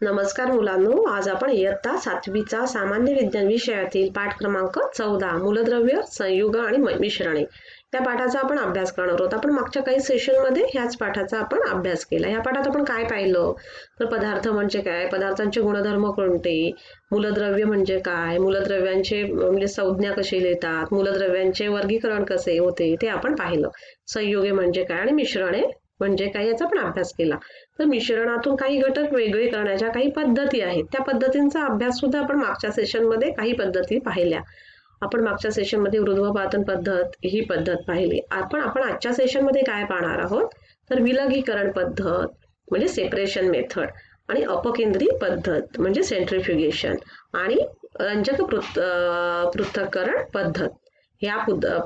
नमस्कार मुलांनो, आज आपण इयत्ता 7वीचा सामान्य विज्ञान विषयातील पाठ क्रमांक 14 मूलद्रव्य, संयुग आणि मिश्रणे या पाठाचा आपण अभ्यास करणार आहोत. आपण मागच्या काही सेशनमध्ये ह्याच पाठाचा आपण अभ्यास केला. या पाठात आपण काय पाहिलं तर पदार्थ म्हणजे काय, पदार्थांचे गुणधर्म कोणते, मूलद्रव्य म्हणजे काय, मूलद्रव्यांचे म्हणजे संज्ञा कशी लिहितात, मूलद्रव्यांचे वर्गीकरण कसे होते ते आपण पाहिलं. संयुगे म्हणजे काय आणि मिश्रणे म्हणजे काय याचा पण अभ्यास केला. तर मिश्रणातून काही घटक वेगळे करण्याच्या काही पद्धती आहेत, त्या पद्धतींचा अभ्यास सुद्धा आपण मागच्या सेशनमध्ये काही पद्धती पाहिल्या. आपण मागच्या सेशनमध्ये ऊर्ध्वपातन पद्धत ही पद्धत पाहिली. आपण आजच्या सेशनमध्ये काय पाहणार आहोत तर विलगीकरण पद्धत म्हणजे सेपरेशन मेथड आणि अपकेंद्री पद्धत म्हणजे सेंट्रिफ्युगेशन आणि रंजक पृथक्करण पद्धत या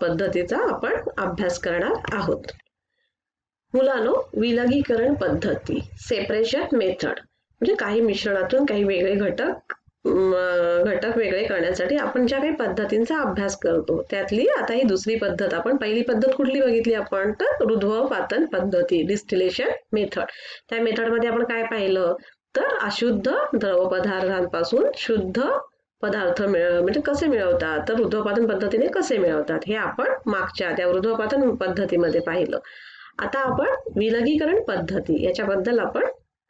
पद्धतीचा आपण अभ्यास करणार आहोत. मुलांनो, विलगीकरण पद्धती सेपरेशन मेथड म्हणजे काही मिश्रणातून काही वेगळे घटक वेगळे करण्यासाठी आपण ज्या काही पद्धतींचा अभ्यास करतो त्यातली आता ही दुसरी पद्धत. आपण पहिली पद्धत कुठली बघितली आपण तर ऊर्ध्वपातन पद्धती डिस्टिलेशन मेथड. त्या मेथडमध्ये आपण काय पाहिलं तर अशुद्ध द्रव पदार्थांपासून शुद्ध पदार्थ म्हणजे कसे मिळवतात, तर ऊर्ध्वपातन पद्धतीने कसे मिळवतात हे आपण मागच्या त्या ऊर्ध्वपातन पद्धतीमध्ये पाहिलं. आता आपण विलगीकरण पद्धती याच्याबद्दल आपण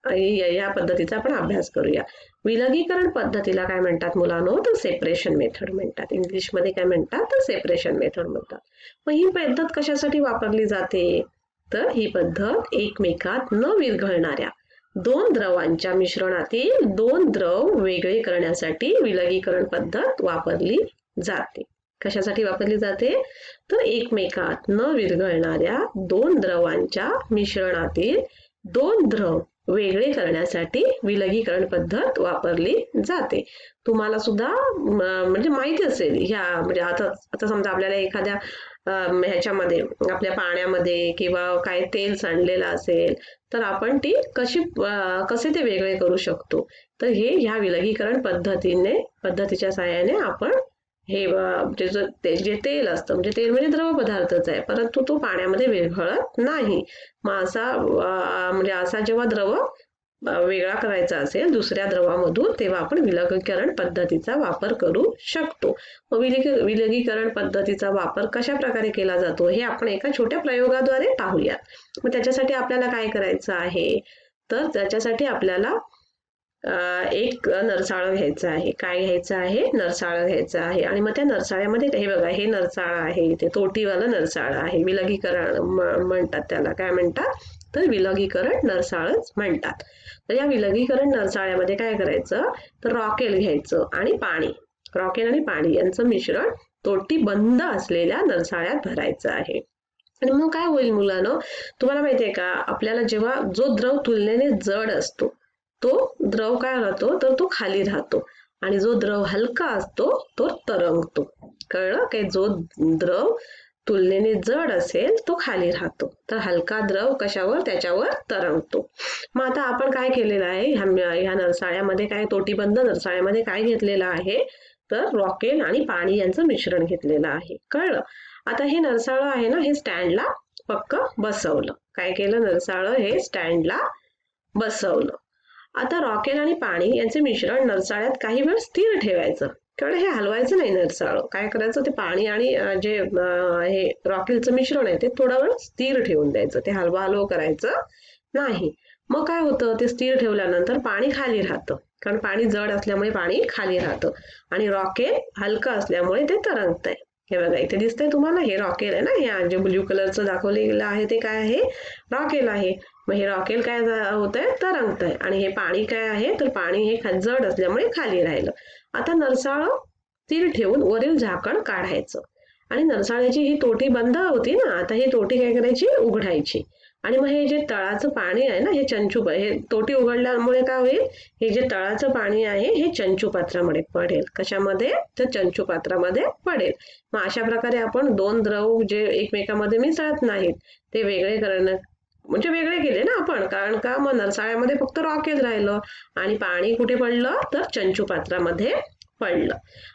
या पद्धतीचा आपण अभ्यास करूया. विलगीकरण पद्धतीला काय म्हणतात मुलांनो तर सेपरेशन मेथड म्हणतात. इंग्लिशमध्ये काय म्हणतात तर सेपरेशन मेथड म्हणतात. मग ही पद्धत कशासाठी वापरली जाते तर ही पद्धत एकमेकात न विरघळणाऱ्या दोन द्रवांच्या मिश्रणातील दोन द्रव वेगळे करण्यासाठी विलगीकरण पद्धत वापरली जाते. कशासाठी वापरली जाते तर एकमेकात न विरघळणाऱ्या दोन द्रवांच्या मिश्रणातील दोन द्रव वेगळे करण्यासाठी विलगीकरण पद्धत वापरली जाते. तुम्हाला सुद्धा म्हणजे माहिती असेल ह्या म्हणजे आता समजा आपल्याला एखाद्या ह्याच्यामध्ये आपल्या पाण्यामध्ये किंवा काय तेल सांडलेलं असेल तर आपण ती कसे ते वेगळे करू शकतो तर हे ह्या विलगीकरण पद्धतीच्या सहाय्याने आपण हे जे तेल असतं म्हणजे तेल म्हणजे द्रव पदार्थच आहे परंतु तो पाण्यामध्ये विरघळत नाही. मग असा जेव्हा द्रव वेगळा करायचा असेल दुसऱ्या द्रवामधून तेव्हा आपण विलगीकरण पद्धतीचा वापर करू शकतो. मग विलगीकरण पद्धतीचा वापर कशा प्रकारे केला जातो हे आपण एका छोट्या प्रयोगाद्वारे पाहूया. मग त्याच्यासाठी आपल्याला काय करायचं आहे तर त्याच्यासाठी आपल्याला एक नरसाळं घ्यायचं आहे. काय घ्यायचं आहे नरसाळं घ्यायचं आहे आणि मग त्या नरसाळ्यामध्ये हे बघा हे नरसाळं आहे, ते तोटीवालं नरसाळं आहे. विलगीकरण म्हणतात त्याला. काय म्हणतात तर विलगीकरण नरसाळच म्हणतात. तर या विलगीकरण नरसाळ्यामध्ये काय करायचं तर रॉकेल घ्यायचं आणि पाणी, रॉकेल आणि पाणी यांचं मिश्रण तोटी बंद असलेल्या नरसाळ्यात भरायचं आहे. आणि मग काय होईल मुलांनो तुम्हाला माहितीये का आपल्याला जेव्हा जो द्रव तुलनेने जड असतो तो द्रव काय राहतो तर तो खाली राहतो आणि जो द्रव हलका असतो तो तरंगतो. कळलं काय? जो द्रव तुलनेने जड असेल तो खाली राहतो तर हलका द्रव कशावर त्याच्यावर तरंगतो. मग आता आपण काय केलेलं आहे ह्या नरसाळ्यामध्ये काय तोटीबंद नरसाळ्यामध्ये काय घेतलेलं आहे तर रॉकेल आणि पाणी यांचं मिश्रण घेतलेलं आहे. कळलं? आता हे नरसाळं आहे ना हे स्टँडला पक्क बसवलं. काय केलं नरसाळं हे स्टँडला बसवलं. आता रॉकेल आणि पाणी यांचे मिश्रण नरसाळ्यात काही वेळ स्थिर ठेवायचं. कळलं? हे हलवायचं नाही नरसाळं. काय करायचं ते पाणी आणि जे हे रॉकेलचं मिश्रण आहे ते थोडा वेळ स्थिर ठेवून द्यायचं. ते हलवा करायचं नाही. मग काय होतं ते स्थिर ठेवल्यानंतर पाणी खाली राहतं कारण पाणी जड असल्यामुळे पाणी खाली राहतं आणि रॉकेल हलकं असल्यामुळे ते तरंगतंय. हे बघा इथे दिसतंय तुम्हाला हे रॉकेल आहे ना, हे जे ब्ल्यू कलरचं दाखवलेलं आहे ते काय आहे रॉकेल आहे. मग हे रॉकेल काय होतंय तरंगतंय आणि हे पाणी काय आहे तर पाणी हे जड असल्यामुळे खाली राहिलं. आता नरसाळं स्थिर ठेवून वरील झाकण काढायचं आणि नरसाळ्याची ही तोटी बंद होती ना आता ही तोटी काय करायची उघडायची आणि मग हे जे तळाचं पाणी आहे ना हे चंचू हे तोटी उघडल्यामुळे काय होईल हे जे तळाचं पाणी आहे हे चंचू पात्रामध्ये पडेल. कशामध्ये तर चंचू पात्रामध्ये पडेल. मग अशा प्रकारे आपण दोन द्रव जे एकमेकांमध्ये मिसळत नाहीत ते वेगळे केले ना आपण कारण का मग नरसाळ्यामध्ये फक्त रॉकेल राहिलं आणि पाणी कुठे पडलं तर चंचू पात्रामध्ये पडलं.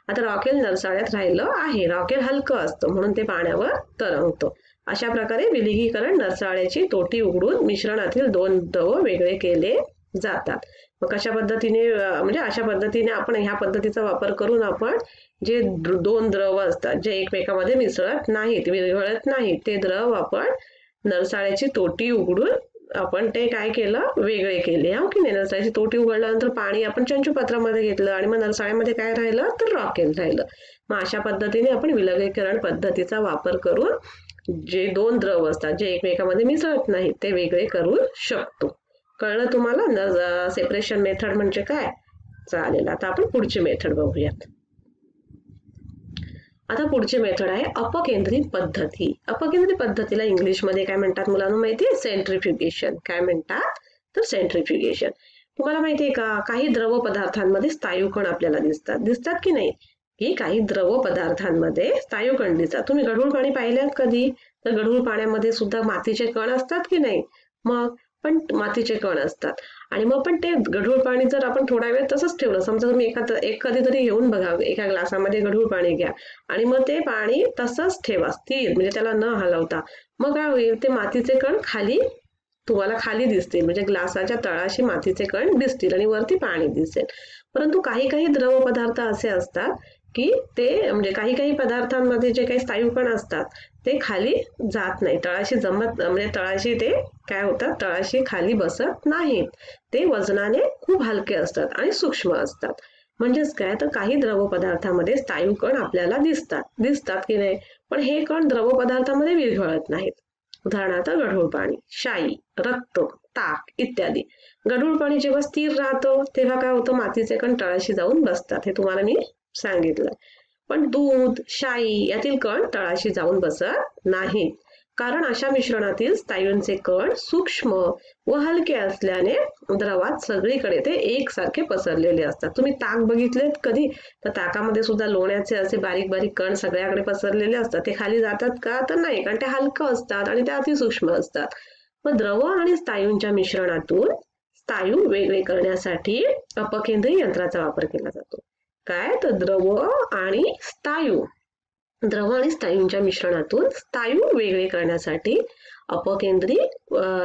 आता रॉकेल नरसाळ्यात राहिलं आहे. रॉकेल हलकं असतं म्हणून ते पाण्यावर तरंगतं. अशा प्रकारे विलगीकरण नरसाळ्याची तोटी उघडून मिश्रणातील दोन द्रव वेगळे केले जातात. मग कशा पद्धतीने म्हणजे अशा पद्धतीने आपण ह्या पद्धतीचा वापर करून आपण जे दोन द्रव असतात जे एकमेकांमध्ये मिसळत नाहीत, विरघळत नाहीत, ते द्रव आपण नरसाळ्याची तोटी उघडून आपण ते काय केलं, वेगळे केले. हो की नाही? नरसाळ्याची तोटी उघडल्यानंतर पाणी आपण चंचुपात्रामध्ये घेतलं आणि मग नरसाळ्यामध्ये काय राहिलं तर रॉकेल राहिलं. मग अशा पद्धतीने आपण विलगीकरण पद्धतीचा वापर करून जे दोन द्रव असतात जे एकमेकांमध्ये मिसळत नाहीत ते वेगळे करू शकतो. कळलं तुम्हाला सेपरेशन मेथड म्हणजे काय? चालेल, आता आपण पुढची मेथड बघूयात. आता पुढची मेथड आहे अपकेंद्री पद्धती. अपकेंद्री पद्धतीला इंग्लिशमध्ये काय म्हणतात मुलांना माहितीये? सेंट्रिफ्युगेशन. काय म्हणतात तर सेंट्रिफ्युगेशन. तुम्हाला माहितीये का काही द्रव पदार्थांमध्ये स्थायू कण आपल्याला दिसतात की नाही? की काही द्रव पदार्थांमध्ये स्थायू कण दिसतात. तुम्ही गढूळ पाणी पाहिल्यात कधी? तर गढूळ पाण्यामध्ये सुद्धा मातीचे कण असतात की नाही? मग पण मातीचे कण असतात आणि मग पण ते गढूळ पाणी जर आपण थोडा वेळ तसंच ठेवलं, समजा तुम्ही कधीतरी घेऊन बघा, एका ग्लासामध्ये गढूळ पाणी घ्या आणि मग ते पाणी तसंच ठेवा स्थिर, म्हणजे त्याला न हलवता. मग काय होईल, ते मातीचे कण तुम्हाला खाली दिसतील, म्हणजे ग्लासाच्या तळाशी मातीचे कण दिसतील आणि वरती पाणी दिसेल. परंतु काही द्रव पदार्थ असे असतात की ते म्हणजे काही पदार्थांमध्ये जे काही स्थायू कण असतात ते खाली जात नाही, तळाशी म्हणजे तळाशी ते काय होतात, तळाशी खाली बसत नाहीत. ते वजनाने खूप हलके असतात आणि सूक्ष्म असतात. म्हणजेच काय तर काही द्रव पदार्थामध्ये स्थायू कण आपल्याला दिसतात की नाही, पण हे कण द्रव पदार्थामध्ये विरघळत नाहीत. उदाहरणार्थ गढूळ पाणी, शाई, रक्त, ताक इत्यादी. गढूळ पाणी जेव्हा स्थिर राहतं तेव्हा काय होतं, मातीचे कण तळाशी जाऊन बसतात, हे तुम्हाला मी सांगितलं. पण दूध, शाई यातील कण तळाशी जाऊन बसत नाहीत, कारण अशा मिश्रणातील स्थायूंचे कण सूक्ष्म व हलके असल्याने द्रवात सगळीकडे ते एकसारखे पसरलेले असतात. तुम्ही ताक बघितलेत कधी? तर ताकामध्ये सुद्धा लोण्याचे असे बारीक बारीक कण सगळ्याकडे पसरलेले असतात. ते खाली जातात का? तर नाही, कारण ते हलकं असतात आणि ते अतिसूक्ष्म असतात. मग द्रव आणि स्थायूंच्या मिश्रणातून स्थायू वेगळे करण्यासाठी अपकेंद्री यंत्राचा वापर केला जातो. काय तर द्रव आणि स्थायूंच्या मिश्रणातून स्थायू वेगळे करण्यासाठी अपकेंद्री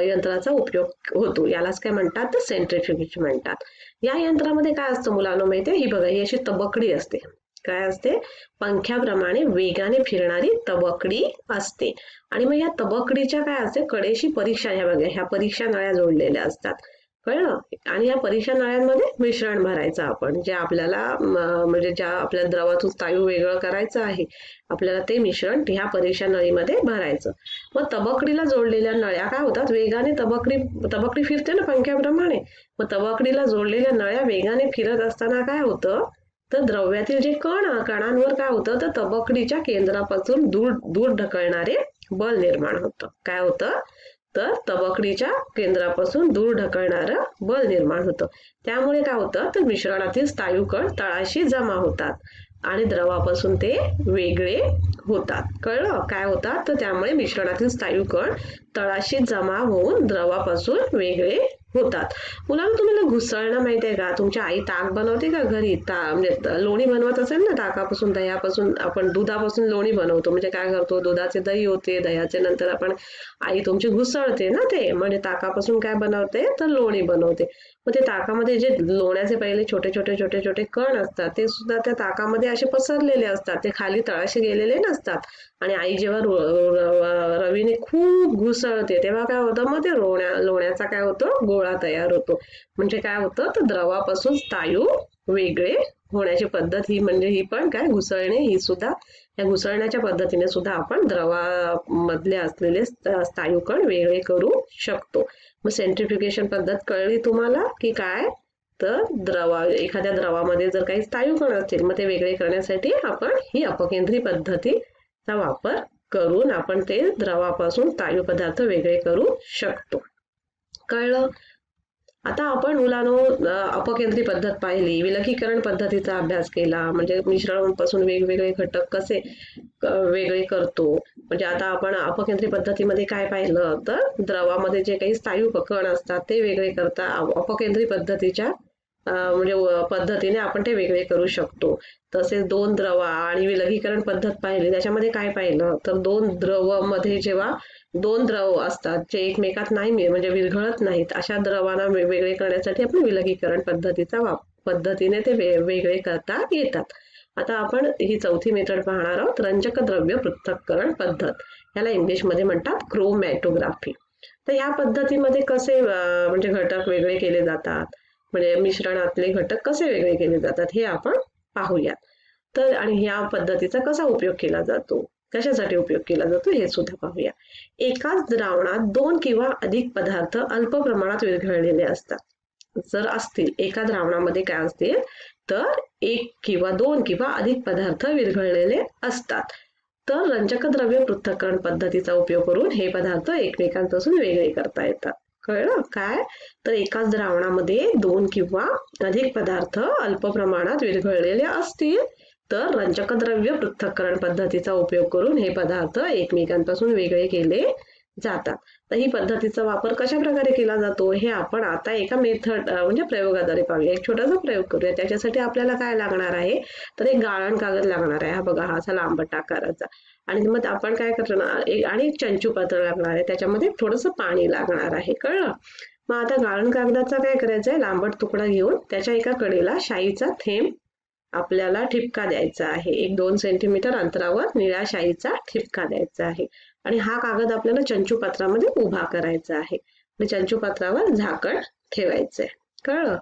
यंत्राचा उपयोग होतो. यालाच काय म्हणतात तर सेंट्रिफ्युगेशन म्हणतात. या यंत्रामध्ये काय असतं मुलांना माहितीये? ही बघा, ही अशी तबकडी असते. काय असते? पंख्याप्रमाणे वेगाने फिरणारी तबकडी असते आणि मग या तबकडीच्या काय असते, कडेशी ह्या परीक्षा नळ्या जोडलेल्या असतात. कळलं? आणि या परीक्षा नळ्यांमध्ये मिश्रण भरायचं आपण, जे आपल्याला म्हणजे ज्या आपल्या द्रवातून स्थायू वेगळं करायचं आहे आपल्याला, ते मिश्रण ह्या परीक्षा नळीमध्ये भरायचं. मग तबकडीला जोडलेल्या नळ्या काय होतात, वेगाने तबकडी फिरते ना पंख्याप्रमाणे, मग तबकडीला जोडलेल्या नळ्या वेगाने फिरत असताना काय होतं तर द्रव्यातील जे कणांवर काय होतं तर तबकडीच्या केंद्रापासून दूर ढकलणारे बल निर्माण होतं. काय होतं तर तबकडीच्या केंद्रापासून दूर ढकलणारं बल निर्माण होतं. त्यामुळे काय होतं तर मिश्रणातील स्थायू कण तळाशी जमा होतात आणि द्रवापासून ते वेगळे होतात. कळलं? काय होतात तर त्यामुळे मिश्रणातील स्थायू कण तळाशी जमा होऊन द्रवापासून वेगळे होतात. मुलांना तुम्हाला घुसळणं माहिती आहे का? तुमची आई ताक बनवते का घरी? म्हणजे लोणी बनवत असेल ना, ताकापासून, दह्यापासून, आपण दुधापासून लोणी बनवतो. म्हणजे काय करतो, दुधाचे दही होते, दह्याचे नंतर आपण आई तुमची घुसळते ना, ते म्हणजे ताकापासून काय बनवते तर लोणी बनवते. मग ते ताकामध्ये जे लोण्याचे पहिले छोटे छोटे कण असतात ते सुद्धा त्या ताकामध्ये असे पसरलेले असतात, ते खाली तळाशी गेलेले नसतात. आणि आई जेव्हा रवीने खूप घुसळते तेव्हा काय होतं, मग ते लोण्याचा काय होतं गोळा तयार होतो. म्हणजे काय होतं तर द्रवापासून स्थायू वेगळे होण्याची पद्धत ही, म्हणजे ही पण काय घुसळणे, ही सुद्धा या घुसळण्याच्या पद्धतीने सुद्धा आपण द्रवामधले असलेले स्थायू कण वेगळे करू शकतो. मग सेंट्रिफ्युगेशन पद्धत कळली तुम्हाला की काय तर एखाद्या द्रवामध्ये जर काही स्थायू कण असतील मग ते वेगळे करण्यासाठी आपण ही अपकेंद्री पद्धतीचा वापर करून आपण ते द्रवापासून स्थायू पदार्थ वेगळे करू शकतो. कळलं? आता आपण मुलांनो अपकेंद्री पद्धत पाहिली, विलगीकरण पद्धतीचा अभ्यास केला, म्हणजे मिश्रणापासून वेगवेगळे घटक कसे वेगळे करतो. म्हणजे आता आपण अपकेंद्री पद्धतीमध्ये काय पाहिलं तर द्रवामध्ये जे काही स्थायू कण असतात ते वेगळे करता अपकेंद्री पद्धतीच्या म्हणजे पद्धतीने आपण ते वेगळे करू शकतो. तसेच दोन द्रव आणि विलगीकरण पद्धत पाहिली, त्याच्यामध्ये काय पाहिलं तर दोन द्रव मध्ये जेव्हा दोन द्रव असतात जे एकमेकात नाही म्हणजे विरघळत नाहीत, अशा द्रवांना वेगळे करण्यासाठी आपण विलगीकरण पद्धतीने ते वेगळे करता येतात. आता आपण ही चौथी मेथड पाहणार आहोत, रंजक द्रव्य पृथक्करण पद्धत. याला इंग्लिशमध्ये म्हणतात क्रोमॅटोग्राफी. तर या पद्धतीमध्ये कसे म्हणजे घटक वेगळे केले जातात, म्हणजे मिश्रणातले घटक कसे वेगळे केले जातात हे आपण पाहूयात. तर आणि ह्या पद्धतीचा कसा उपयोग केला जातो, कशासाठी उपयोग केला जातो हे सुद्धा पाहूया. एकाच द्रावणात दोन किंवा अधिक पदार्थ अल्प प्रमाणात विरघळलेले असतात. जर असतील एका द्रावणामध्ये काय असतील तर एक किंवा दोन किंवा अधिक पदार्थ विरघळलेले असतात, तर रंजक द्रव्य पृथक्करण पद्धतीचा उपयोग करून हे पदार्थ एकमेकांपासून वेगळे करता येतात. कळलं काय? तर एकाच द्रावणामध्ये दोन किंवा अधिक पदार्थ अल्प प्रमाणात विरघळलेले असतील तर रंजक द्रव्य पृथक्करण पद्धतीचा उपयोग करून हे पदार्थ एकमेकांपासून वेगळे केले जातात. तर ही पद्धतीचा वापर कशा प्रकारे केला जातो हे आपण आता एका मेथड म्हणजे प्रयोगाद्वारे पाहूया. एक छोटासा प्रयोग करूया. त्याच्यासाठी आपल्याला काय लागणार आहे तर एक गाळण कागद लागणार आहे. हा बघा, हा असा लांबट आकाराचा. आणि मग आपण काय करणार, आणि एक चंचू पात्र लागणार आहे, त्याच्यामध्ये थोडंसं पाणी लागणार आहे. कळलं? मग आता गाळण कागदाचा काय करायचं आहे, लांबट तुकडा घेऊन त्याच्या एका कडेला शाईचा थेंब आपल्याला ठिपका द्यायचा आहे. 1-2 सेंटीमीटर अंतरावर निळ्या शाईचा ठिपका द्यायचा आहे. आणि हा कागद आपल्याला चंचू पात्रामध्ये उभा करायचा आहे आणि चंचू पात्रावर झाकण ठेवायचंय. कळलं?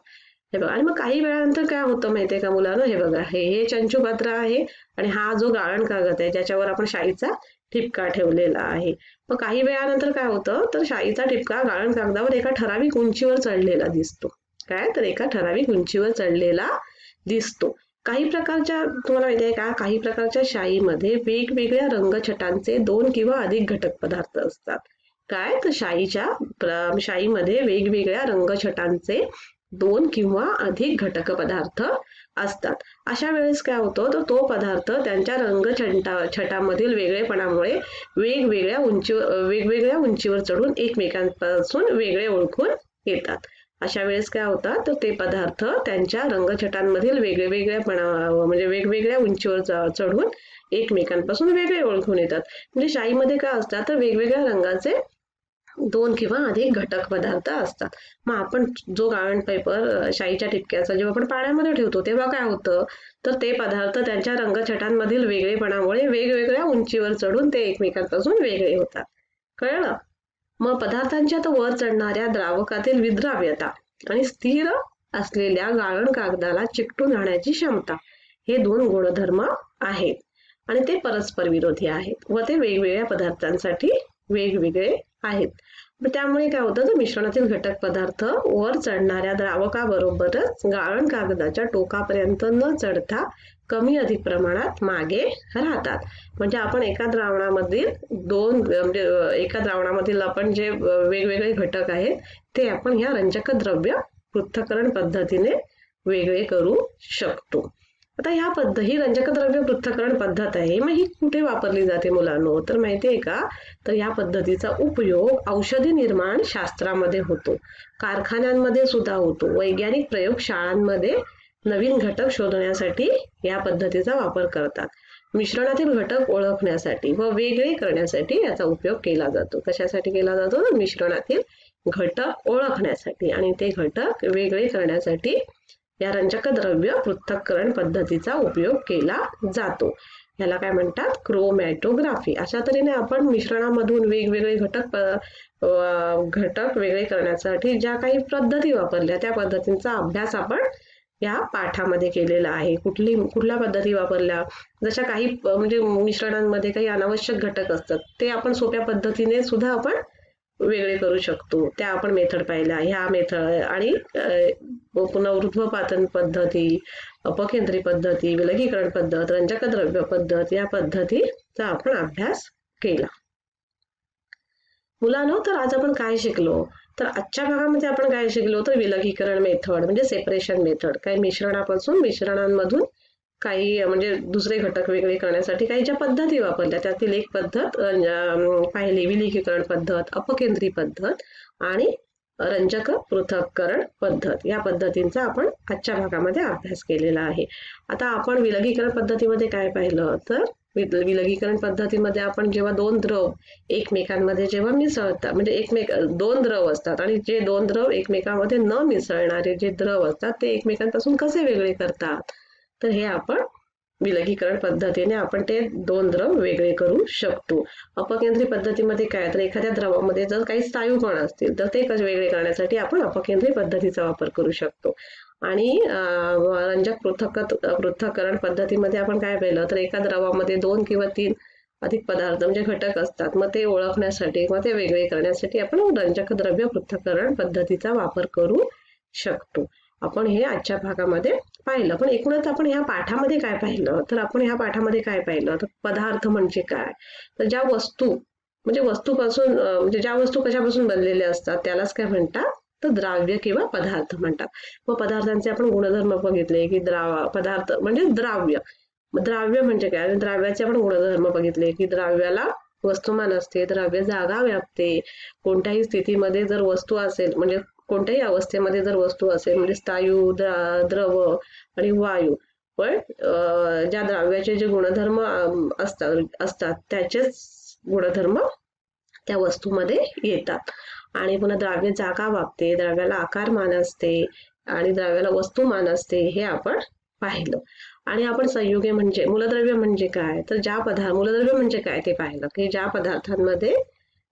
हे बघा. आणि मग काही वेळानंतर काय होतं माहितीये का मुलांनो, हे बघा, हे चंचू पात्र आहे आणि हा जो गाळण कागद आहे ज्याच्यावर आपण शाईचा ठिपका ठेवलेला आहे. मग काही वेळानंतर काय होतं तर शाईचा ठिपका गाळण कागदावर एका ठराविक उंचीवर चढलेला दिसतो. काय तर एका ठराविक उंचीवर चढलेला दिसतो. काही प्रकारच्या, तुम्हाला माहिती आहे का, काही प्रकारच्या शाईमध्ये वेगवेगळ्या रंगछटांचे दोन किंवा अधिक घटक पदार्थ असतात. काय तर शाईमध्ये वेगवेगळ्या रंगछटांचे दोन किंवा अधिक घटक पदार्थ असतात. अशा वेळेस काय होतं तर तो पदार्थ त्यांच्या रंगछटामधील वेगळेपणामुळे वेगवेगळ्या उंचीवर चढून एकमेकांपासून वेगळे ओळखून येतात. अशा वेळेस काय होतात तर ते पदार्थ त्यांच्या रंगछटांमधील वेगवेगळ्या उंचीवर चढून एकमेकांपासून वेगळे ओळखून येतात. म्हणजे शाईमध्ये काय असतात तर वेगवेगळ्या रंगाचे दोन किंवा अधिक घटक पदार्थ असतात. मग आपण जो गाळण पेपर शाईच्या ठिपक्याचा जेव्हा आपण पाण्यामध्ये ठेवतो तेव्हा काय होतं तर ते पदार्थ त्यांच्या रंगछटांमधील वेगळेपणामुळे वेगवेगळ्या उंचीवर चढून ते एकमेकांपासून वेगळे होतात. कळलं? मग पदार्थांच्या वर चढणाऱ्या द्रावकातील विद्राव्यता आणि स्थिर असलेल्या गाळण कागदाला चिकटून राहण्याची क्षमता हे दोन गुणधर्म आहेत आणि ते परस्पर विरोधी आहेत व ते वेगवेगळ्या पदार्थांसाठी वेगवेगळे आहेत. त्यामुळे काय होतं तर मिश्रणातील घटक पदार्थ वर चढणाऱ्या द्रावकाबरोबरच गाळण कागदाच्या टोकापर्यंत न चढता कमी अधिक प्रमाणात मागे राहतात. म्हणजे आपण एका द्रावणामधील आपण जे वेगवेगळे घटक आहेत ते आपण ह्या रंजक द्रव्य पृथक्करण पद्धतीने वेगळे करू शकतो. आता ही रंजक द्रव्य पृथक्करण पद्धत आहे. मग ही कुठे वापरली जाते मुलांनो तर माहितीये का, तर या पद्धतीचा उपयोग औषधी निर्माण शास्त्रामध्ये होतो, कारखान्यांमध्ये सुद्धा होतो, वैज्ञानिक प्रयोगशाळांमध्ये नवीन घटक शोधण्यासाठी या पद्धतीचा वापर करतात. मिश्रणातील घटक ओळखण्यासाठी व वेगळे करण्यासाठी याचा उपयोग केला जातो. कशासाठी केला जातो तर मिश्रणातील घटक ओळखण्यासाठी आणि ते घटक वेगळे करण्यासाठी या रंजक द्रव्य पृथक्करण पद्धतीचा उपयोग केला जातो. याला काय म्हणतात क्रोमॅटोग्राफी. अशा तऱ्हेने आपण मिश्रणामधून वेगवेगळे घटक वेगळे करण्यासाठी ज्या काही पद्धती वापरल्या त्या पद्धतींचा अभ्यास आपण या पाठामध्ये केलेला आहे. कुठल्या पद्धती वापरल्या, जशा काही म्हणजे मिश्रणांमध्ये काही अनावश्यक घटक असतात ते आपण सोप्या पद्धतीने सुद्धा आपण वेगळे करू शकतो, त्या आपण मेथड पाहिल्या. ह्या मेथड आणि पुन्हा ऊर्ध्वपातन पद्धती, अपकेंद्री पद्धती, विलगीकरण पद्धत, रंजक द्रव्य पद्धत या पद्धतीचा आपण अभ्यास केला. मुलांनो, तर आज आपण काय शिकलो तर आजच्या भागामध्ये आपण काय शिकलो तर विलगीकरण मेथड म्हणजे सेपरेशन मेथड. काही मिश्रणांमधून काही म्हणजे दुसरे घटक वेगळे करण्यासाठी काही ज्या पद्धती वापरल्या त्यातील एक पद्धत पाहिली विलगीकरण पद्धत, अपकेंद्री पद्धत आणि रंजक पृथक्करण पद्धत या पद्धतींचा आपण आजच्या भागामध्ये अभ्यास केलेला आहे. आता आपण विलगीकरण पद्धतीमध्ये काय पाहिलं तर विलगीकरण पद्धतीमध्ये आपण जेव्हा दोन द्रव एकमेकांमध्ये जेव्हा मिसळतात म्हणजे दोन द्रव असतात आणि जे दोन द्रव एकमेकांमध्ये न मिसळणारे जे द्रव असतात ते एकमेकांपासून कसे वेगळे करतात तर हे आपण विलगीकरण पद्धतीने आपण ते दोन द्रव वेगळे करू शकतो. अपकेंद्री पद्धतीमध्ये काय तर एखाद्या द्रवामध्ये जर काही स्थायू कण असतील तर ते वेगळे करण्यासाठी आपण अपकेंद्री पद्धतीचा वापर करू शकतो. आणि रंजक पृथक्करण पद्धतीमध्ये आपण काय पाहिलं तर एका द्रवामध्ये 2 किंवा 3 अधिक पदार्थ म्हणजे घटक असतात. मग ते ओळखण्यासाठी किंवा ते वेगळे करण्यासाठी आपण रंजक द्रव्य पृथक्करण पद्धतीचा वापर करू शकतो. आपण हे आजच्या भागामध्ये पाहिलं. पण एकूणच आपण ह्या पाठामध्ये काय पाहिलं तर आपण ह्या पाठामध्ये काय पाहिलं तर पदार्थ म्हणजे काय तर ज्या वस्तू म्हणजे वस्तूपासून म्हणजे ज्या वस्तू कशापासून बनलेल्या असतात त्यालाच काय म्हणतात तर द्राव्य किंवा पदार्थ म्हणतात. मग पदार्थांचे आपण गुणधर्म बघितले की पदार्थ म्हणजे द्राव्य. द्राव्य म्हणजे काय द्राव्याचे आपण गुणधर्म बघितले की द्राव्याला वस्तुमान असते, द्राव्य जागा व्यापते, कोणत्याही स्थितीमध्ये जर वस्तू असेल म्हणजे कोणत्याही अवस्थेमध्ये जर वस्तू असेल म्हणजे स्थायू द्रव आणि वायू पण ज्या द्राव्याचे जे गुणधर्म असतात त्याचेच गुणधर्म त्या वस्तूमध्ये येतात. आणि पुन्हा द्राव्य जागा व्यापते, द्राव्याला आकारमान असते आणि द्राव्याला वस्तुमान असते हे आपण पाहिलं. आणि आपण संयुगे म्हणजे मूलद्रव्य म्हणजे काय तर मूलद्रव्य म्हणजे काय ते पाहिलं की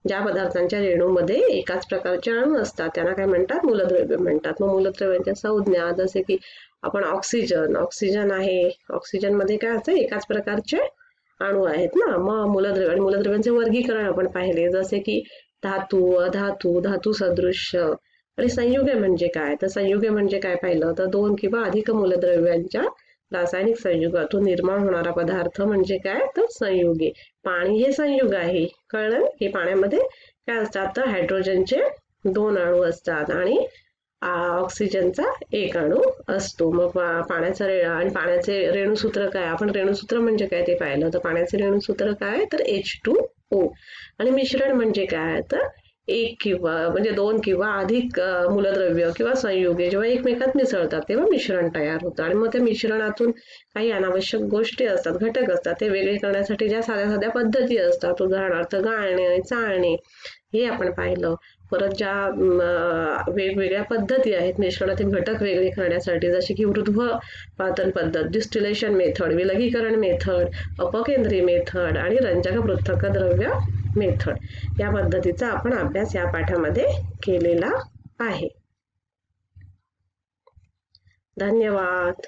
ज्या पदार्थांच्या रेणूमध्ये एकाच प्रकारचे अणू असतात त्यांना काय म्हणतात मूलद्रव्य म्हणतात. मग मूलद्रव्यांच्या संज्ञा जसे की आपण ऑक्सिजन आहे, ऑक्सिजन मध्ये काय असतं एकाच प्रकारचे अणू आहेत ना. मग मूलद्रव्य आणि मूलद्रव्यांचे वर्गीकरण आपण पाहिले जसे की धातू, अधातू, धातू सदृश्य. आणि संयुगे म्हणजे काय तर संयुगे म्हणजे काय पाहिलं तर 2 किंवा अधिक मूलद्रव्यांच्या रासायनिक संयुगातून निर्माण होणारा पदार्थ म्हणजे काय तर संयुगे. पाणी हे संयुग आहे कळलं. हे पाण्यामध्ये काय असतात तर हायड्रोजनचे 2 अणू असतात आणि ऑक्सिजनचा 1 अणू असतो. मग पाण्याचे रेणूसूत्र काय आपण रेणूसूत्र म्हणजे काय ते पाहिलं तर पाण्याचे रेणूसूत्र काय तर H2O. आणि मिश्रण म्हणजे काय तर 2 किंवा अधिक मूलद्रव्य किंवा संयुगे जेव्हा एकमेकात मिसळतात तेव्हा मिश्रण तयार होतं. आणि मग त्या मिश्रणातून काही अनावश्यक गोष्टी असतात, घटक असतात ते वेगळे करण्यासाठी ज्या साध्या साध्या पद्धती असतात उदाहरणार्थ गाळणे, चाळणे हे आपण पाहिलं. परत ज्या वेगवेगळ्या पद्धती आहेत मिश्रणातील घटक वेगळे करण्यासाठी जसे की ऊर्ध्वपातन पद्धत, डिस्टिलेशन मेथड, विलगीकरण मेथड, अपकेंद्री मेथड आणि रंजक पृथक् द्रव्य मेथड या पद्धतीचा आपण अभ्यास या पाठामध्ये केलेला आहे. धन्यवाद.